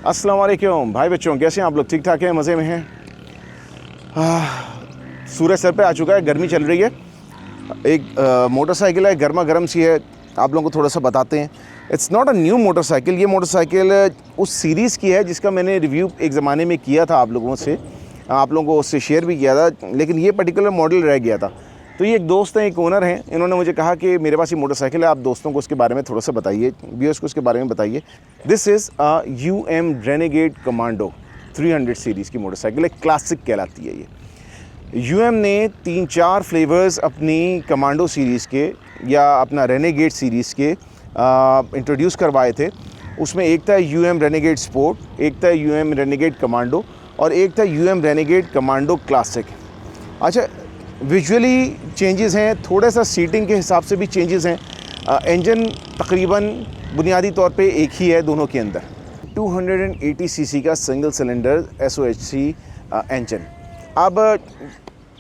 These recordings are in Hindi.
अस्सलाम वालेकुम भाई बच्चों, कैसे हैं आप लोग? ठीक ठाक हैं, मज़े में हैं? सूरज सर पे आ चुका है, गर्मी चल रही है। एक मोटरसाइकिल है, गर्मा गर्म सी है। आप लोगों को थोड़ा सा बताते हैं। It's not a new motorcycle. ये मोटरसाइकिल उस सीरीज़ की है जिसका मैंने रिव्यू एक ज़माने में किया था, आप लोगों से, आप लोगों को उससे शेयर भी किया था, लेकिन ये पर्टिकुलर मॉडल रह गया था। तो ये एक दोस्त हैं, एक ओनर हैं, इन्होंने मुझे कहा कि मेरे पास ये मोटरसाइकिल है, आप दोस्तों को उसके बारे में थोड़ा सा बताइए, व्यूअर्स को उसके बारे में बताइए। This is UM renegade commando 300 series की मोटरसाइकिल है, क्लासिक कहलाती है ये। UM ने 3-4 फ्लेवर्स अपनी कमांडो सीरीज़ के या अपना रेनेगेड सीरीज़ के इंट्रोड्यूस करवाए थे। उसमें एक था UM रेनेगेड स्पोर्ट, एक था UM रेनेगेड कमांडो और एक था UM रेनेगेड कमांडो क्लासिक। अच्छा, विजुअली चेंजेस हैं, थोड़ा सा सीटिंग के हिसाब से भी चेंजेस हैं। इंजन तकरीबन बुनियादी तौर पे एक ही है दोनों के अंदर। 280 सीसी का सिंगल सिलेंडर SOHC इंजन। अब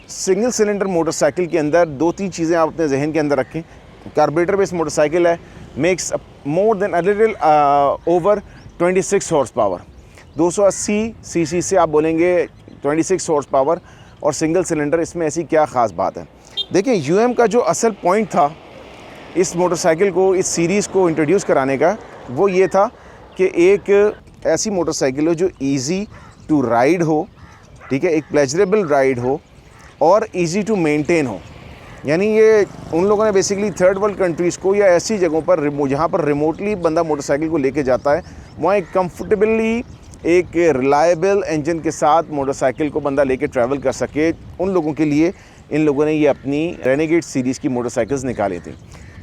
सिंगल सिलेंडर मोटरसाइकिल के अंदर 2-3 चीज़ें आप अपने जहन के अंदर रखें। कार्बोरेटर बेस्ड मोटरसाइकिल है, makes more than a little over 26 horse power. 280 CC से आप बोलेंगे 26 हॉर्स पावर और सिंगल सिलेंडर, इसमें ऐसी क्या ख़ास बात है? देखिए, UM का जो असल पॉइंट था इस मोटरसाइकिल को, इस सीरीज़ को इंट्रोड्यूस कराने का, वो ये था कि एक ऐसी मोटरसाइकिल हो जो इजी टू राइड हो, ठीक है, एक प्लेजरेबल राइड हो और इजी टू मेंटेन हो। यानी ये उन लोगों ने बेसिकली थर्ड वर्ल्ड कंट्रीज़ को या ऐसी जगहों पर जहाँ पर रिमोटली बंदा मोटरसाइकिल को लेके जाता है, वहाँ एक कंफर्टेबली एक रिलायबल इंजन के साथ मोटरसाइकिल को बंदा लेके ट्रैवल कर सके, उन लोगों के लिए इन लोगों ने ये अपनी रेनेगेड सीरीज़ की मोटरसाइकिल्स निकाली थी।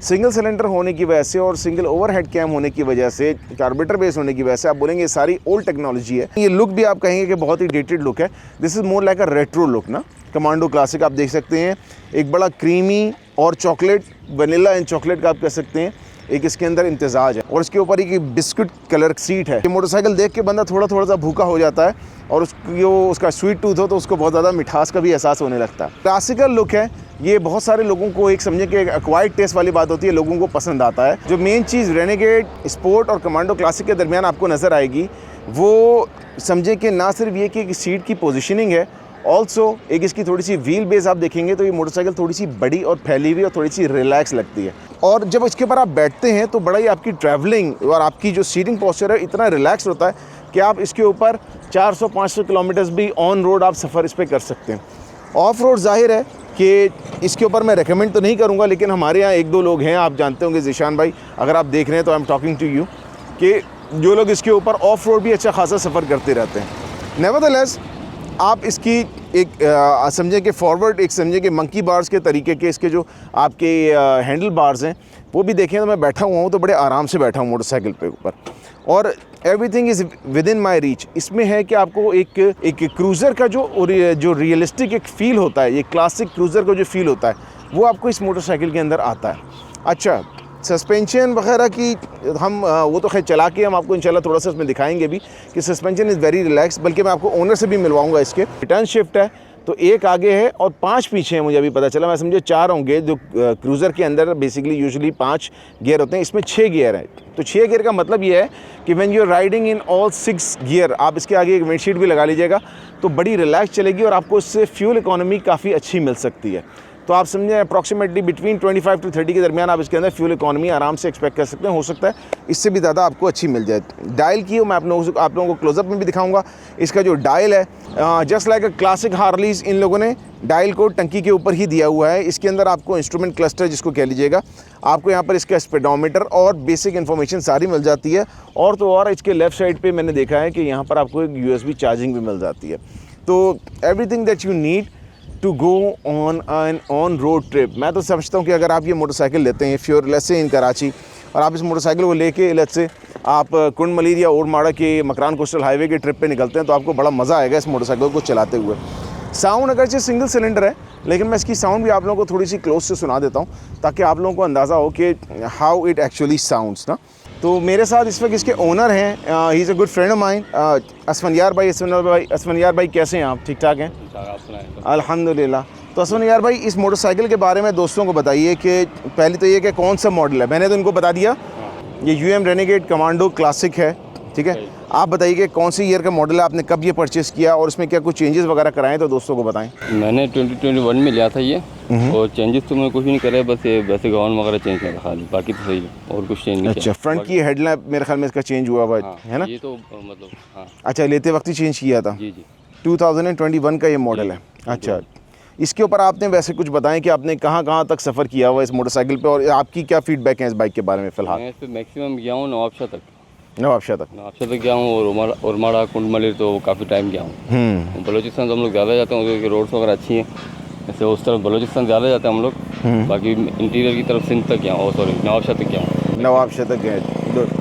सिंगल सिलेंडर होने की वजह से और सिंगल ओवरहेड कैम होने की वजह से, कार्बोरेटर बेस होने की वजह से आप बोलेंगे ये सारी ओल्ड टेक्नोलॉजी है। ये लुक भी आप कहेंगे कि बहुत ही डेटेड लुक है। This is more like a retro look ना। कमांडो क्लासिक आप देख सकते हैं, एक बड़ा क्रीमी और चॉकलेट, वनीला एंड चॉकलेट का आप कह सकते हैं, एक इसके अंदर इम्तिजाज है और इसके ऊपर एक बिस्कुट कलर सीट है। ये मोटरसाइकिल देख के बंदा थोड़ा थोड़ा सा भूखा हो जाता है और उसका स्वीट टूथ हो तो उसको बहुत ज़्यादा मिठास का भी एहसास होने लगता है। क्लासिकल लुक है ये, बहुत सारे लोगों को एक समझे कि एक एक्वायर्ड टेस्ट वाली बात होती है, लोगों को पसंद आता है। जो मेन चीज़ रेनेगेड स्पोर्ट और कमांडो क्लासिक के दरमियान आपको नज़र आएगी वो समझे कि ना सिर्फ ये कि सीट की पोजीशनिंग है, ऑल्सो एक इसकी थोड़ी सी व्हील बेस आप देखेंगे तो ये मोटरसाइकिल थोड़ी सी बड़ी और फैली हुई और थोड़ी सी रिलैक्स लगती है। और जब इसके ऊपर आप बैठते हैं तो बड़ा ही आपकी ट्रैवलिंग और आपकी जो सीटिंग पोस्चर है इतना रिलैक्स होता है कि आप इसके ऊपर 400-500 किलोमीटर्स भी ऑन रोड आप सफ़र इस पर कर सकते हैं। ऑफ रोड जाहिर है कि इसके ऊपर मैं रेकमेंड तो नहीं करूँगा, लेकिन हमारे यहाँ 1-2 लोग हैं, आप जानते होंगे ज़ीशान भाई, अगर आप देख रहे हैं तो I am talking to you, कि जो लोग इसके ऊपर ऑफ रोड भी अच्छा खासा सफ़र करते रहते हैं। नेवरदलेस आप इसकी एक समझें कि फॉरवर्ड, एक समझें कि मंकी बार्स के तरीके के इसके जो आपके हैंडल बार्स हैं वो भी देखें तो मैं बैठा हुआ हूँ तो बड़े आराम से बैठा हूँ मोटरसाइकिल पे ऊपर, और everything is with in my reach. इसमें है कि आपको एक क्रूज़र का जो रियलिस्टिक एक फ़ील होता है, ये क्लासिक क्रूज़र का जो फ़ील होता है वो आपको इस मोटरसाइकिल के अंदर आता है। अच्छा, सस्पेंशन वगैरह की हम वो तो खैर चला के हम आपको इंशाल्लाह थोड़ा सा इसमें दिखाएंगे भी कि सस्पेंशन इज़ वेरी रिलैक्स, बल्कि मैं आपको ओनर से भी मिलवाऊंगा। इसके रिटर्न शिफ्ट है तो एक आगे है और 5 पीछे हैं, मुझे अभी पता चला, मैं समझे 4 होंगे। जो क्रूज़र के अंदर बेसिकली यूजुअली 5 गियर होते हैं, इसमें 6 गियर हैं। तो 6 गियर का मतलब ये है कि when you are riding in all 6 gear, आप इसके आगे एक विंडशीट भी लगा लीजिएगा तो बड़ी रिलैक्स चलेगी और आपको इससे फ्यूल इकॉनमी काफ़ी अच्छी मिल सकती है। तो आप समझें अप्रॉक्सीमेटली बिटवीन 25 to 30 के दरमियान आप इसके अंदर फ्यूल इकॉनमी आराम से एक्सपेक्ट कर सकते हैं। हो सकता है इससे भी ज़्यादा आपको अच्छी मिल जाए। डायल की मैं आप लोगों को क्लोजअप में भी दिखाऊंगा। इसका जो डायल है, जस्ट लाइक अ क्लासिक हार्लीज, इन लोगों ने डायल को टंकी के ऊपर ही दिया हुआ है। इसके अंदर आपको इंस्ट्रूमेंट क्लस्टर जिसको कह लीजिएगा, आपको यहाँ पर इसका स्पीडोमीटर और बेसिक इन्फॉर्मेशन सारी मिल जाती है। और तो और इसके लेफ़्ट साइड पर मैंने देखा है कि यहाँ पर आपको एक USB चार्जिंग भी मिल जाती है। तो everything that you need to go on an on road trip. मैं तो समझता हूँ कि अगर आप ये मोटरसाइकिल लेते हैं फ्योर लेट्स से इन कराची, और आप इस मोटरसाइकिल को लेके लेट्स से आप कुंड मलीर या ओरमाड़ा के मकरान कोस्टल हाईवे के ट्रिप पे निकलते हैं तो आपको बड़ा मज़ा आएगा इस मोटरसाइकिल को चलाते हुए। साउंड अगरचे सिंगल सिलेंडर है, लेकिन मैं इसकी साउंड भी आप लोगों को थोड़ी सी क्लोज से सुना देता हूँ ताकि आप लोगों को अंदाज़ा हो कि हाउ इट एक्चुअली साउंड्स ना। तो मेरे साथ इस वक्त इसके ओनर हैं, he is a good friend of mine, असफनयार भाई कैसे हैं आप? ठीक ठाक हैं? अल्हम्दुलिल्लाह। तो असफनयार भाई, इस मोटरसाइकिल के बारे में दोस्तों को बताइए कि पहले तो ये कि कौन सा मॉडल है। मैंने तो इनको बता दिया ये UM रेनेगेड कमांडो क्लासिक है, ठीक है। आप बताइए कि कौन सी ईयर का मॉडल है, आपने कब ये परचेस किया और इसमें क्या कुछ चेंजेस वगैरह कराए तो दोस्तों को बताएं। मैंने 2021 में लिया था ये, और चेंजेस तो मैंने कुछ भी नहीं करे, बस ये वैसे गाउन वगैरह चेंज किया था खाली, बाकी तो सही है और कुछ चेंज नहीं अच्छा, फ्रंट की हेडलैम्प मेरे ख्याल में इसका चेंज हुआ हुआ है ना। ये तो मतलब हाँ अच्छा, लेते वक्त ही चेंज किया था। जी जी 2021 का ये मॉडल है। अच्छा, इसके ऊपर आपने वैसे कुछ बताएं कि आपने कहाँ कहाँ तक सफ़र किया हुआ इस मोटरसाइकिल पे और आपकी क्या फीडबैक है इस बाइक के बारे में फ़िलहाल। मैं इस पर मैक्सिमम गया हूँ नवाबशाह तक गया हूँ, और उरमाड़ा कुंडमली तो काफ़ी टाइम गया हूँ। बलोचिस्तान तो हम लोग ज़्यादा जाते हैं क्योंकि रोड्स वगैरह अच्छी हैं, जैसे उस तरफ बलोचिस्तान ज़्यादा जाते हैं हम लोग। बाकी इंटीरियर की तरफ सिंध तक गया हूँ, सॉरी नवाबशाह तक गया हूँ। नवाबशाह तक गए,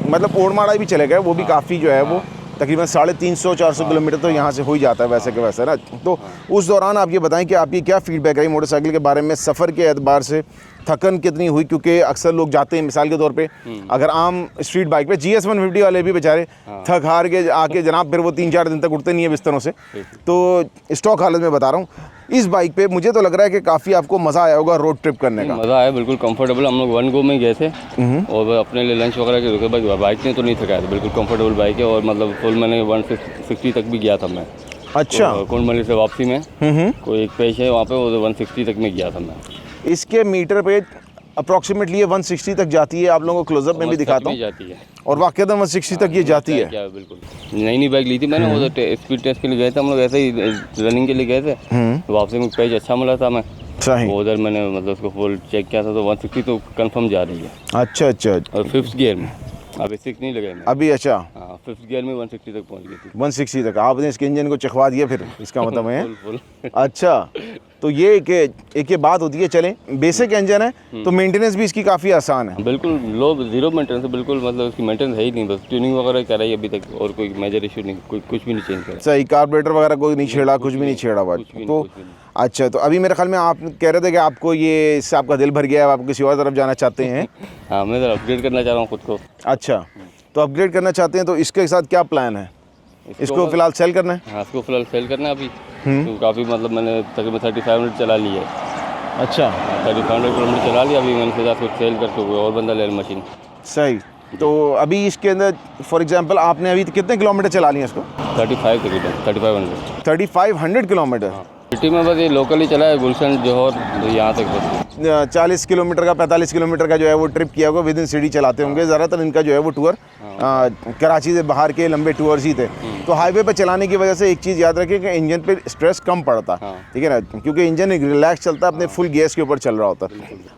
मतलब ओरमाड़ा भी चले गए, वो भी काफ़ी जो है वो तकरीबन 350-400 किलोमीटर तो यहाँ से हो ही जाता है वैसे के वैसे ना। तो उस दौरान आप ये बताएं कि आपकी क्या फीडबैक रही मोटरसाइकिल के बारे में, सफ़र के एतबार से थकन कितनी हुई, क्योंकि अक्सर लोग जाते हैं मिसाल के तौर पे अगर आम स्ट्रीट बाइक पे GS 150 वाले भी बेचारे थक हार के आके जनाब फिर वो 3-4 दिन तक उठते नहीं है बिस्तरों से। तो स्टॉक हालत में बता रहा हूँ, इस बाइक पे मुझे तो लग रहा है कि काफ़ी आपको मज़ा आया होगा रोड ट्रिप करने का। मज़ा आया, बिल्कुल कंफर्टेबल। हम लोग 1 गो में गए थे और अपने लिए लंच वगैरह के रुके, बाइक ने तो नहीं थकाया था, बिल्कुल कंफर्टेबल बाइक है। और मतलब फुल मैंने 160 तक भी गया था मैं। अच्छा, कुंडमली से वापसी में कोई एक पेश है वहाँ पे, वो 160 तक में गया था मैं। इसके मीटर पे अप्रॉक्सीमेटली ये 160 तक जाती है, आप लोगों को क्लोजअप में भी दिखाता हूँ, जाती है और वाकई 160 तक ये जाती है। क्या बिल्कुल नई बाइक ली थी मैंने, वो तो स्पीड टेस्ट के लिए गए थे हम लोग, ऐसे ही रनिंग के लिए गए थे। वापसी में पेज अच्छा मिला था मैं, सही उधर मैंने मतलब उसको फुल चेक किया था तो 160 तो कंफर्म जा रही है। अच्छा अच्छा, और 5th गियर में अभी 6 नहीं लगे अभी। अच्छा, हाँ 5th गियर में 160 तक पहुँच गई थी। 160 तक आपने इसके इंजन को चखवा दिया फिर, इसका मतलब है। फुल अच्छा, तो ये एक ये बात होती है, चलें बेसिक इंजन है तो मेंटेनेंस भी इसकी काफ़ी आसान है। बिल्कुल लो जीरो मेंटेनेंस है, बिल्कुल मतलब उसकी मेंटेनेंस है ही नहीं, बस ट्यूनिंग वगैरह कर रही है अभी तक, और कोई मेजर इशू नहीं, कुछ भी नहीं चेंज करा। सही, कार्बोरेटर वगैरह कोई नहीं छेड़ा, कुछ भी नहीं छेड़ा हुआ तो। अच्छा, तो अभी मेरे ख्याल में आप कह रहे थे कि आपको ये इससे आपका दिल भर गया है, आप किसी और तरफ जाना चाहते हैं। हाँ, मैं ज़रा अपग्रेड करना चाह रहा हूँ खुद को। अच्छा, तो अपग्रेड करना चाहते हैं, तो इसके साथ क्या प्लान है? इसको फिलहाल सेल करना है? हाँ, इसको फिलहाल सेल करना है अभी। तो काफ़ी मतलब मैंने तकरीबन 3500 चला ली है। अच्छा, 3500 किलोमीटर चला लिया, अभी मैंने सोचा इसको सेल करके कोई और बंदा ले लें मशीन। सही। तो अभी इसके अंदर फॉर एग्जांपल आपने अभी कितने किलोमीटर चला लिए इसको? 35 तकरीबन 3500 किलोमीटर। सिटी में बस ये लोकल ही चला है, गुलशन जौहर यहाँ तक बस। 40 किलोमीटर का 45 किलोमीटर का जो है वो ट्रिप किया होगा, विद इन सिटी चलाते होंगे। ज़्यादातर इनका जो है वो टूर कराची से बाहर के लंबे टूर्स ही थे। तो हाईवे पे चलाने की वजह से एक चीज़ याद रखें कि इंजन पे स्ट्रेस कम पड़ता, ठीक है ना, क्योंकि इंजन रिलैक्स चलता है, अपने फुल गैस के ऊपर चल रहा होता।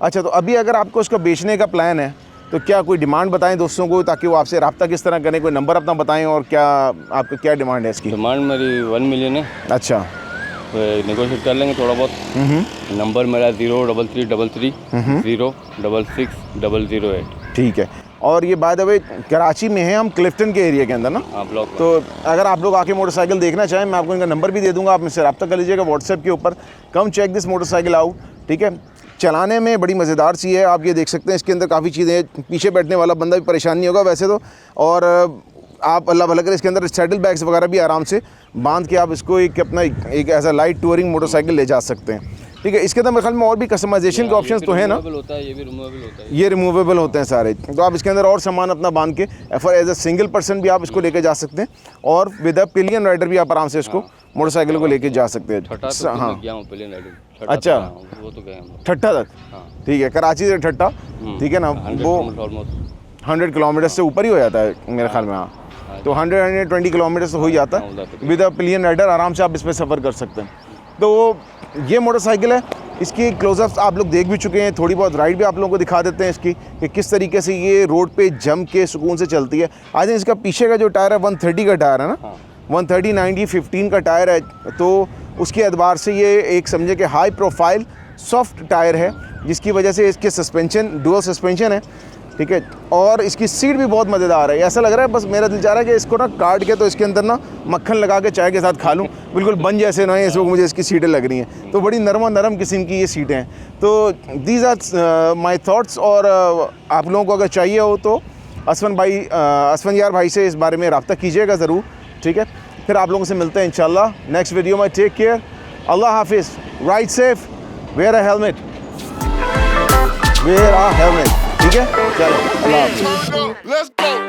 अच्छा, तो अभी अगर आपको इसको बेचने का प्लान है तो क्या कोई डिमांड बताएं दोस्तों को, ताकि वो आपसे रब्ता किस तरह करें, कोई नंबर अपना बताएं, और क्या आपका क्या डिमांड है इसकी? डिमांड मेरी 1 मिलियन है। अच्छा, नेगोशिएट कर लेंगे थोड़ा बहुत। नंबर मेरा 03333 066 ठीक है। और ये बाय द वे कराची में है, हम क्लिफ्टन के एरिया के अंदर ना। हाँ, ब्लॉक। तो अगर आप लोग आके मोटरसाइकिल देखना चाहें, मैं आपको इनका नंबर भी दे दूंगा, आप मुझसे रब्ता कर लीजिएगा व्हाट्सएप के ऊपर। कम चेक दिस मोटरसाइकिल आउट, ठीक है। चलाने में बड़ी मज़ेदार सी है, आप ये देख सकते हैं इसके अंदर काफ़ी चीज़ें, पीछे बैठने वाला बंदा भी परेशान नहीं होगा वैसे तो। और आप अल्लाह भला करे इसके अंदर सैडल बैग्स वगैरह भी आराम से बांध के आप इसको एक अपना एक as a light touring motorcycle ले जा सकते हैं, ठीक है। इसके अंदर मेरे ख्याल में और भी कस्टमाइजेशन के ऑप्शंस तो हैं ना। ये भी रिमूवेबल होता है, ये रिमूवेबल होते हैं सारे, तो आप इसके अंदर और सामान अपना बांध के एज अ सिंगल पर्सन भी आप इसको लेके जा सकते हैं, और विद अ पिलियन राइडर भी आप आराम से इसको मोटरसाइकिल को लेके जा सकते हैं। हाँ, अच्छा, वो तो गए हम ठट्ठा तक, ठीक है, कराची से ठट्ठा, ठीक है ना, वो 100 किलोमीटर से ऊपर ही हो जाता है मेरे ख्याल में। हाँ, तो 120 किलोमीटर से हो ही जाता है विद अ पिलियन राइडर, आराम से आप इस पर सफ़र कर सकते हैं। तो ये मोटरसाइकिल है, इसकी क्लोजअप्स आप लोग देख भी चुके हैं, थोड़ी बहुत राइड भी आप लोगों को दिखा देते हैं इसकी कि किस तरीके से ये रोड पे जम के सुकून से चलती है। आज इसका पीछे का जो टायर है 130 का टायर है ना, 130 90 15 का टायर है, तो उसके एतबार से ये एक समझे कि हाई प्रोफाइल सॉफ्ट टायर है, जिसकी वजह से इसके सस्पेंशन डुअल सस्पेंशन है, ठीक है। और इसकी सीट भी बहुत मज़ेदार है, ऐसा लग रहा है बस मेरा दिल चाह रहा है कि इसको ना काट के तो इसके अंदर ना मक्खन लगा के चाय के साथ खा लूँ, बिल्कुल बन जैसे ना है इस वक्त मुझे इसकी सीटें लग रही हैं। तो बड़ी नरम किस्म की ये सीटें हैं। तो दीज आर माई थाट्स, और आप लोगों को अगर चाहिए हो तो असफन यार भाई से इस बारे में रब्ता कीजिएगा ज़रूर, ठीक है। फिर आप लोगों से मिलते हैं इंशाल्लाह नेक्स्ट वीडियो में। टेक केयर, अल्लाह हाफिज़, ride safe, wear a helmet, ठीक है, चलो अल्लाह हाफिज़।